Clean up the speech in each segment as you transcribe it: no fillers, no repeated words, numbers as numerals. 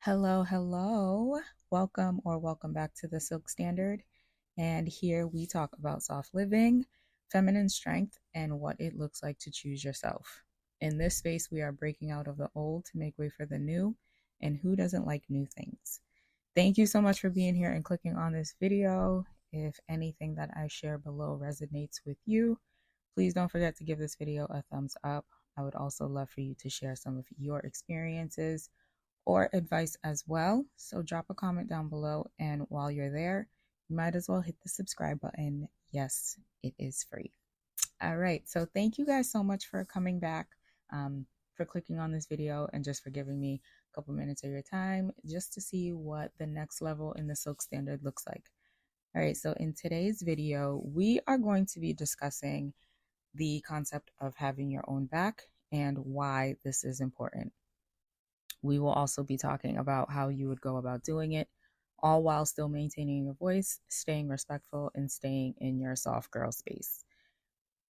Hello, hello. Welcome back to the Silk Standard. And here we talk about soft living, feminine strength, and what it looks like to choose yourself. In this space, we are breaking out of the old to make way for the new. And who doesn't like new things? Thank you so much for being here and clicking on this video. If anything that I share below resonates with you, please don't forget to give this video a thumbs up. I would also love for you to share some of your experiences or advice as well. So drop a comment down below. And while you're there, you might as well hit the subscribe button. Yes, it is free. All right. So thank you guys so much for coming back, for clicking on this video, and just for giving me a couple minutes of your time just to see what the next level in the Silk Standard looks like. All right. So in today's video, we are going to be discussing the concept of having your own back and why this is important. We will also be talking about how you would go about doing it, all while still maintaining your voice, staying respectful, and staying in your soft girl space.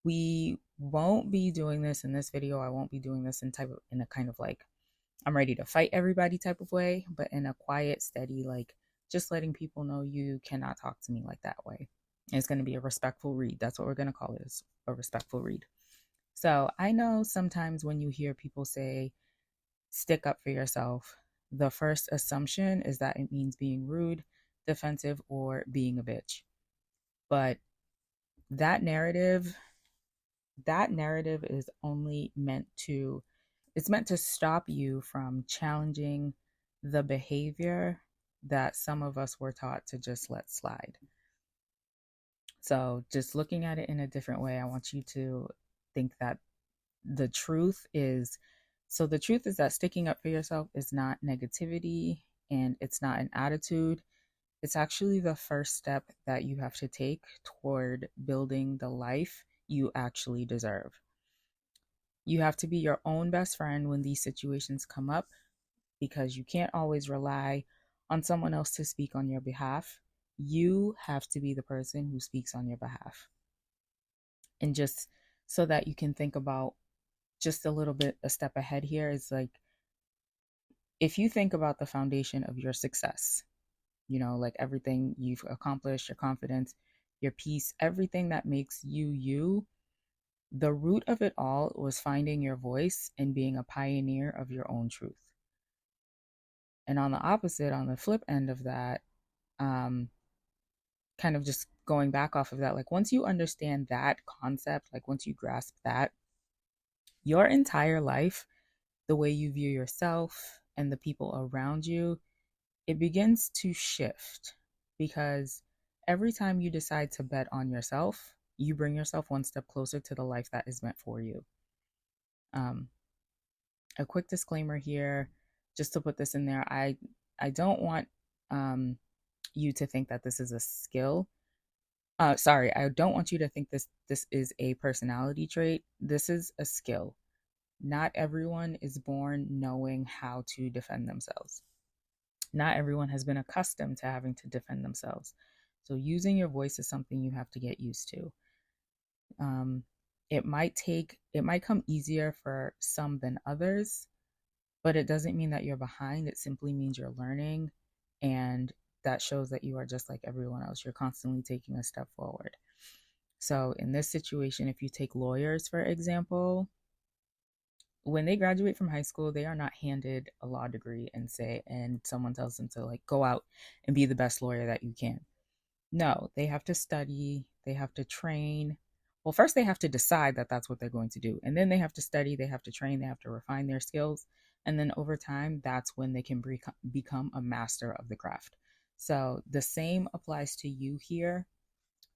We won't be doing this in this video. I won't be doing this in a kind of like I'm ready to fight everybody type of way, but in a quiet, steady, like just letting people know you cannot talk to me like that way. And it's going to be a respectful read. That's what we're going to call it, is a respectful read. So I know sometimes when you hear people say, stick up for yourself, the first assumption is that it means being rude, defensive, or being a bitch. But that narrative, that narrative is only meant to it's meant to stop you from challenging the behavior that some of us were taught to just let slide. So, just looking at it in a different way, I want you to think that the truth is the truth is that sticking up for yourself is not negativity and it's not an attitude. It's actually the first step that you have to take toward building the life you actually deserve. You have to be your own best friend when these situations come up because you can't always rely on someone else to speak on your behalf. You have to be the person who speaks on your behalf. And just so that you can think about just a little bit a step ahead here is like, if you think about the foundation of your success, like everything you've accomplished, your confidence, your peace, everything that makes you you, the root of it all was finding your voice and being a pioneer of your own truth. And on the opposite, on the flip end of that, um, kind of just going back off of that, like once you understand that concept, like once you grasp that, your entire life, the way you view yourself and the people around you, it begins to shift because every time you decide to bet on yourself, you bring yourself one step closer to the life that is meant for you. Um, a quick disclaimer here, just to put this in there, I don't want you to think that this is a skill. Sorry, I don't want you to think this is a personality trait. This is a skill. Not everyone is born knowing how to defend themselves. Not everyone has been accustomed to having to defend themselves. So using your voice is something you have to get used to. Um, it might come easier for some than others, but it doesn't mean that you're behind. It simply means you're learning, and that shows that you are just like everyone else. You're constantly taking a step forward. So in this situation, if you take lawyers, for example, when they graduate from high school, they are not handed a law degree and someone tells them to like go out and be the best lawyer that you can. No, they have to study, they have to train. Well, first they have to decide that that's what they're going to do. And then they have to study, they have to train, they have to refine their skills. And then over time, that's when they can become a master of the craft. So the same applies to you here.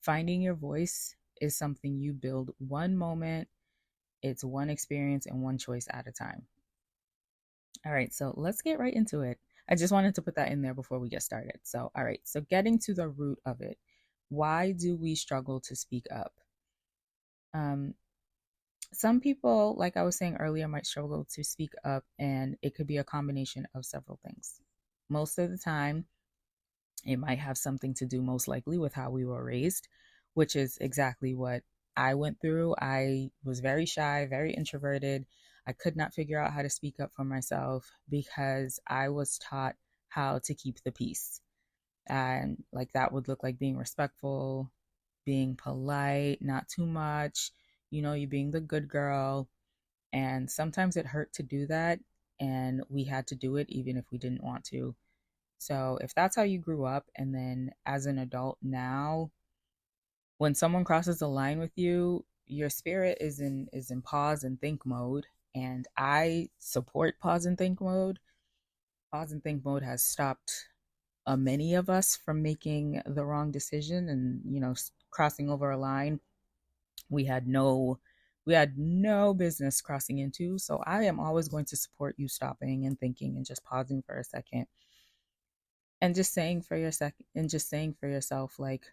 Finding your voice is something you build one moment, it's one experience and one choice at a time. All right, so let's get right into it. I just wanted to put that in there before we get started. So, all right, so getting to the root of it. Why do we struggle to speak up? Um, some people, like I was saying earlier, might struggle to speak up, and it could be a combination of several things. Most of the time, it might have something to do, most likely, with how we were raised, which is exactly what I went through. I was very shy, very introverted. I could not figure out how to speak up for myself because I was taught how to keep the peace. And like that would look like being respectful, being polite, not too much, you being the good girl. And sometimes it hurt to do that. And we had to do it even if we didn't want to. So if that's how you grew up, and then as an adult now, when someone crosses the line with you, your spirit is in pause and think mode. And I support pause and think mode. Pause and think mode has stopped many of us from making the wrong decision and crossing over a line we had no we had no business crossing into. So I am always going to support you stopping and thinking and just pausing for a second and just saying for yourself, like,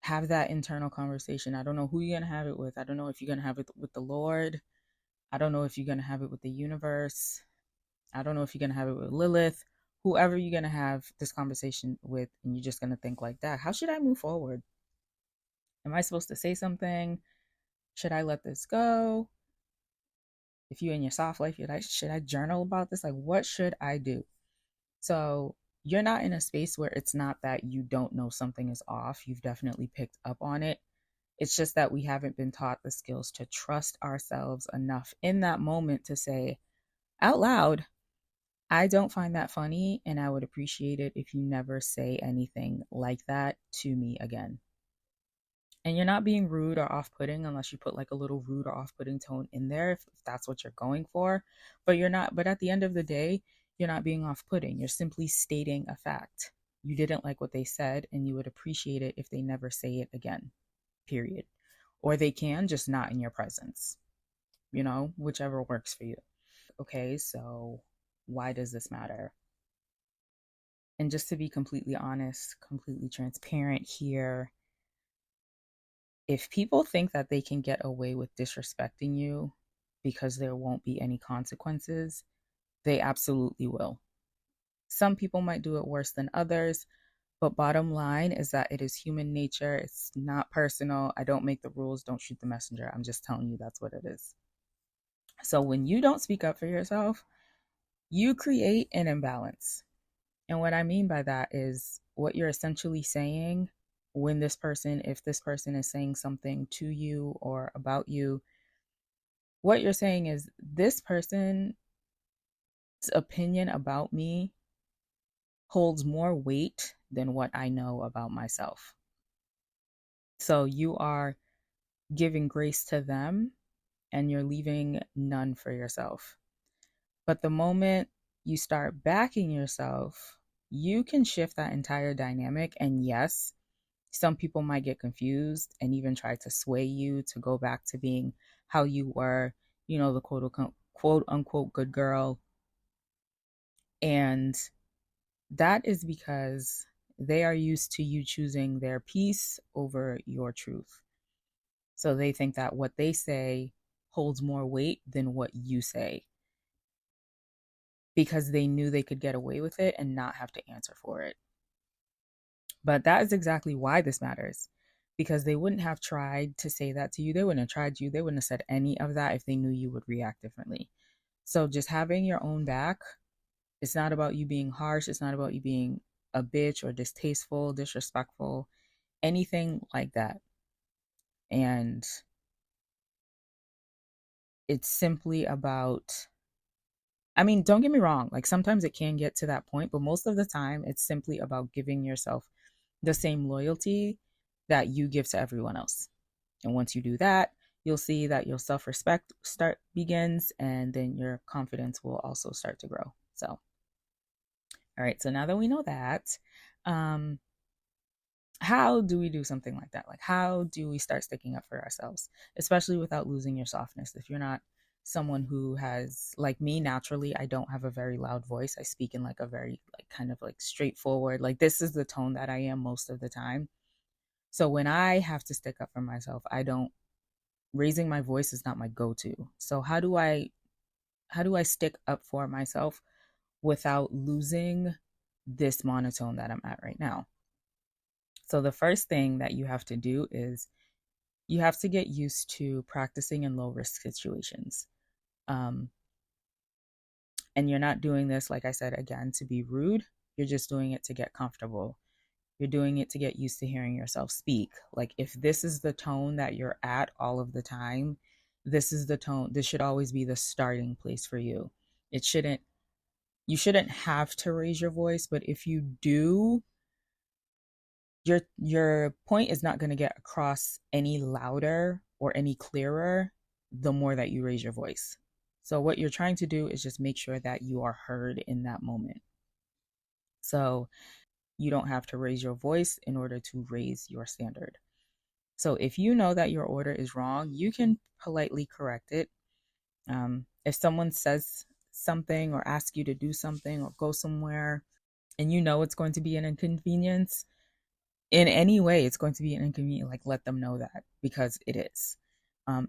have that internal conversation. I don't know who you're going to have it with. I don't know if you're going to have it with the Lord. I don't know if you're going to have it with the universe. I don't know if you're going to have it with Lilith. Whoever you're going to have this conversation with, and you're just going to think like that. How should I move forward? Am I supposed to say something? Should I let this go? If you're in your soft life, should I journal about this? Like, what should I do? So you're not in a space where it's not that you don't know something is off. You've definitely picked up on it. It's just that we haven't been taught the skills to trust ourselves enough in that moment to say out loud, I don't find that funny, and I would appreciate it if you never say anything like that to me again. And you're not being rude or off-putting unless you put like a little rude or off-putting tone in there, if that's what you're going for. But at the end of the day, you're not being off-putting. You're simply stating a fact. You didn't like what they said, and you would appreciate it if they never say it again, period. Or they can, just not in your presence, whichever works for you. Okay, so why does this matter? And just to be completely honest, completely transparent here, if people think that they can get away with disrespecting you because there won't be any consequences, they absolutely will. Some people might do it worse than others, but bottom line is that it is human nature. It's not personal. I don't make the rules, don't shoot the messenger. I'm just telling you that's what it is. So when you don't speak up for yourself, you create an imbalance. And what I mean by that is what you're essentially saying if this person is saying something to you or about you, what you're saying is this person's opinion about me holds more weight than what I know about myself. So you are giving grace to them and you're leaving none for yourself. But the moment you start backing yourself, you can shift that entire dynamic. And yes, some people might get confused and even try to sway you to go back to being how you were, the quote unquote good girl. And that is because they are used to you choosing their peace over your truth. So they think that what they say holds more weight than what you say because they knew they could get away with it and not have to answer for it. But that is exactly why this matters, because they wouldn't have tried to say that to you. They wouldn't have tried you. They wouldn't have said any of that if they knew you would react differently. So just having your own back, it's not about you being harsh. It's not about you being a bitch or distasteful, disrespectful, anything like that. And it's simply about, I mean, don't get me wrong, like sometimes it can get to that point, but most of the time it's simply about giving yourself the same loyalty that you give to everyone else. And once you do that, you'll see that your self-respect begins, and then your confidence will also start to grow. So, all right, so now that we know that, um, how do we do something like that? Like, how do we start sticking up for ourselves, especially without losing your softness? If you're not someone who has, like me, naturally, I don't have a very loud voice. I speak in like a very, like, kind of like straightforward, like this is the tone that I am most of the time. So when I have to stick up for myself, raising my voice is not my go-to. So how do I stick up for myself without losing this monotone that I'm at right now? So the first thing that you have to do is you have to get used to practicing in low risk situations. Um, and you're not doing this, like I said, again, to be rude. You're just doing it to get comfortable. You're doing it to get used to hearing yourself speak. Like, if this is the tone that you're at all of the time, this is the tone. This should always be the starting place for you. It shouldn't, you shouldn't have to raise your voice, but if you do, your point is not going to get across any louder or any clearer the more that you raise your voice. So what you're trying to do is just make sure that you are heard in that moment. So you don't have to raise your voice in order to raise your standard. So if you know that your order is wrong, you can politely correct it. If someone says something or asks you to do something or go somewhere and you know it's going to be an inconvenience, in any way it's going to be an inconvenience, like let them know that, because it is.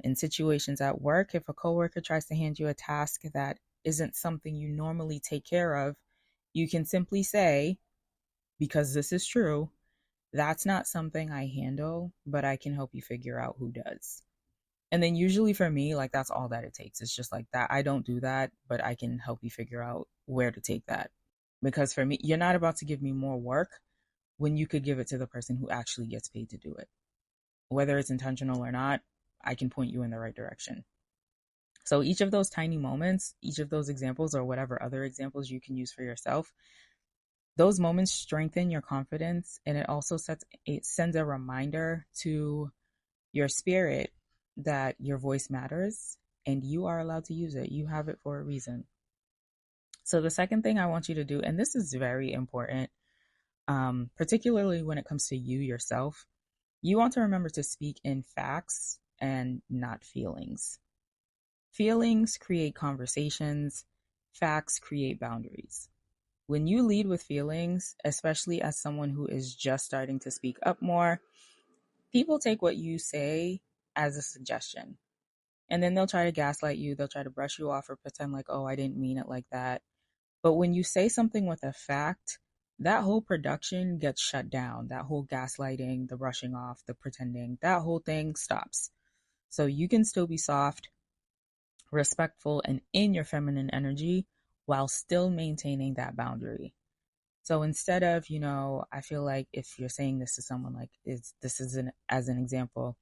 In situations at work, if a coworker tries to hand you a task that isn't something you normally take care of, you can simply say, because this is true, that's not something I handle, but I can help you figure out who does. And then usually for me, like that's all that it takes. It's just like that. I don't do that, but I can help you figure out where to take that. Because for me, you're not about to give me more work when you could give it to the person who actually gets paid to do it. Whether it's intentional or not, I can point you in the right direction. So each of those tiny moments, each of those examples, or whatever other examples you can use for yourself, those moments strengthen your confidence, and it sends a reminder to your spirit that your voice matters and you are allowed to use it. You have it for a reason. So the second thing I want you to do, and this is very important, particularly when it comes to you yourself, you want to remember to speak in facts and not feelings. Feelings create conversations, facts create boundaries. When you lead with feelings, especially as someone who is just starting to speak up more, people take what you say as a suggestion. And then they'll try to gaslight you, they'll try to brush you off or pretend like, oh, I didn't mean it like that. But when you say something with a fact, that whole production gets shut down. That whole gaslighting, the brushing off, the pretending, that whole thing stops. So you can still be soft, respectful, and in your feminine energy while still maintaining that boundary. So instead of, I feel like if you're saying this to someone, like as an example,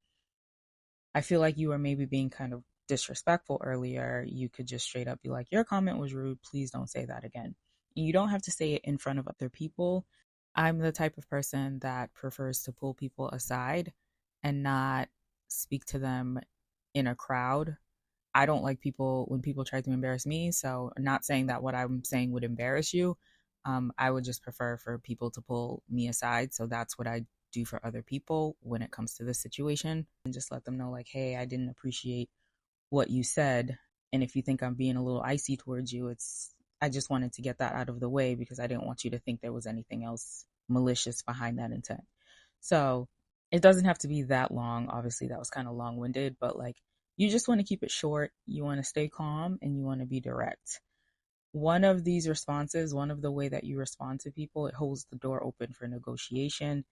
I feel like you were maybe being kind of disrespectful earlier. You could just straight up be like, your comment was rude. Please don't say that again. And you don't have to say it in front of other people. I'm the type of person that prefers to pull people aside and not speak to them in a crowd. I don't like people when people try to embarrass me. So, not saying that what I'm saying would embarrass you. I would just prefer for people to pull me aside. So, that's what I do for other people when it comes to this situation, and just let them know, like, hey, I didn't appreciate what you said. And if you think I'm being a little icy towards you, I just wanted to get that out of the way because I didn't want you to think there was anything else malicious behind that intent. So, it doesn't have to be that long. Obviously, that was kind of long winded, but like, you just want to keep it short. You want to stay calm and you want to be direct. One of these responses, one of the way that you respond to people, it holds the door open for negotiation.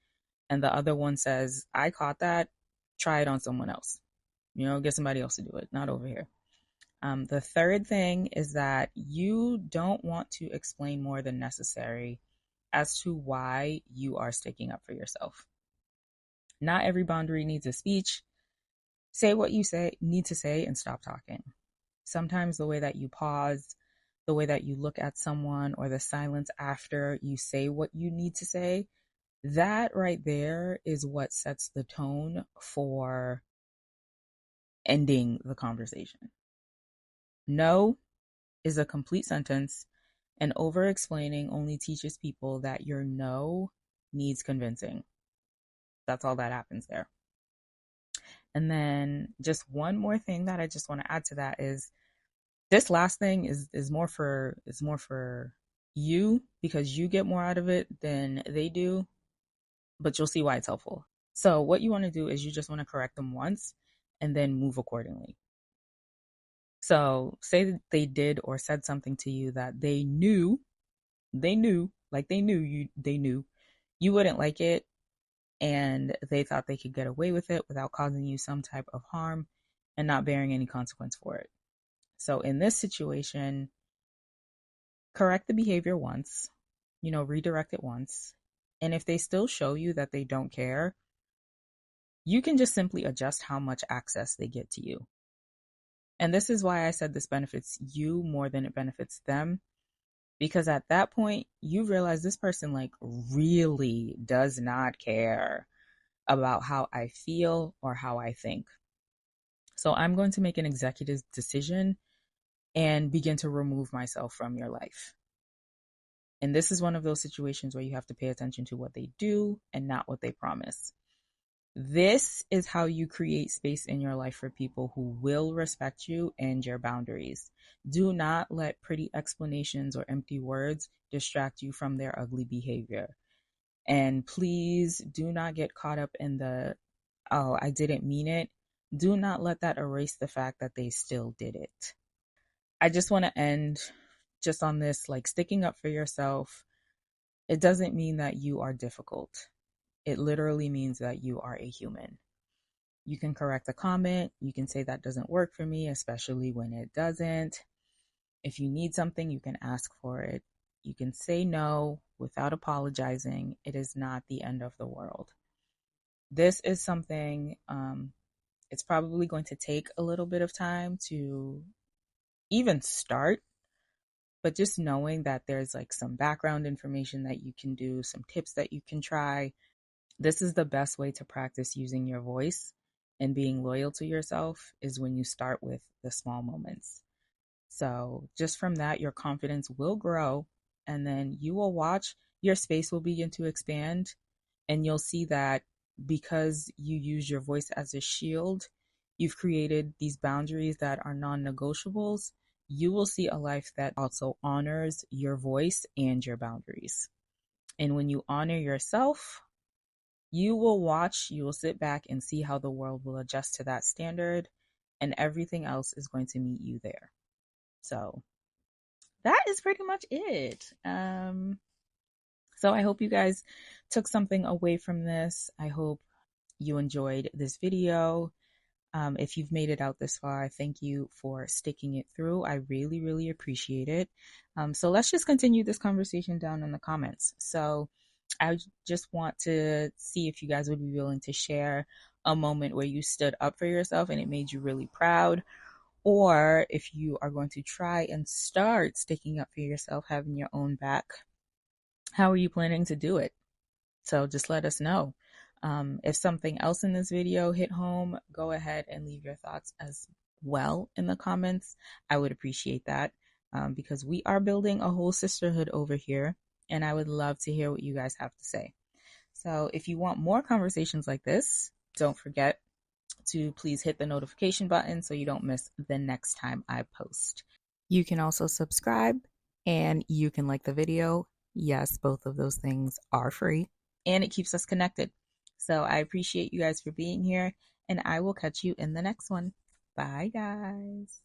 And the other one says, I caught that. Try it on someone else. Get somebody else to do it, not over here. The third thing is that you don't want to explain more than necessary as to why you are sticking up for yourself. Not every boundary needs a speech. Say what you need to say and stop talking. Sometimes the way that you pause, the way that you look at someone, or the silence after you say what you need to say, that right there is what sets the tone for ending the conversation. No is a complete sentence, and over explaining only teaches people that your no needs convincing. That's all that happens there. And then just one more thing that I just want to add to that is this last thing is more for you, because you get more out of it than they do, but you'll see why it's helpful. So what you want to do is you just want to correct them once and then move accordingly. So say that they did or said something to you that they knew, like they knew you wouldn't like it, and they thought they could get away with it without causing you some type of harm and not bearing any consequence for it. So in this situation, correct the behavior once, redirect it once. And if they still show you that they don't care, you can just simply adjust how much access they get to you. And this is why I said this benefits you more than it benefits them. Because at that point, you realize this person like really does not care about how I feel or how I think. So I'm going to make an executive decision and begin to remove myself from your life. And this is one of those situations where you have to pay attention to what they do and not what they promise. This is how you create space in your life for people who will respect you and your boundaries. Do not let pretty explanations or empty words distract you from their ugly behavior. And please do not get caught up in the, oh, I didn't mean it. Do not let that erase the fact that they still did it. I just want to end just on this, like, sticking up for yourself. It doesn't mean that you are difficult. It literally means that you are a human. You can correct a comment. You can say that doesn't work for me, especially when it doesn't. If you need something, you can ask for it. You can say no without apologizing. It is not the end of the world. This is something, it's probably going to take a little bit of time to even start, but just knowing that there's like some background information that you can do, some tips that you can try. This is the best way to practice using your voice and being loyal to yourself is when you start with the small moments. So just from that, your confidence will grow, and then you will watch your space will begin to expand, and you'll see that because you use your voice as a shield, you've created these boundaries that are non-negotiables. You will see a life that also honors your voice and your boundaries. And when you honor yourself, you will sit back and see how the world will adjust to that standard, and everything else is going to meet you there. So that is pretty much it. So I hope you guys took something away from this. I hope you enjoyed this video. If you've made it out this far, thank you for sticking it through. I really, really appreciate it. So let's just continue this conversation down in the comments. So I just want to see if you guys would be willing to share a moment where you stood up for yourself and it made you really proud, or if you are going to try and start sticking up for yourself, having your own back. How are you planning to do it? So just let us know. If something else in this video hit home, go ahead and leave your thoughts as well in the comments. I would appreciate that, because we are building a whole sisterhood over here, and I would love to hear what you guys have to say. So if you want more conversations like this, don't forget to please hit the notification button so you don't miss the next time I post. You can also subscribe and you can like the video. Yes, both of those things are free and it keeps us connected. So I appreciate you guys for being here, and I will catch you in the next one. Bye, guys.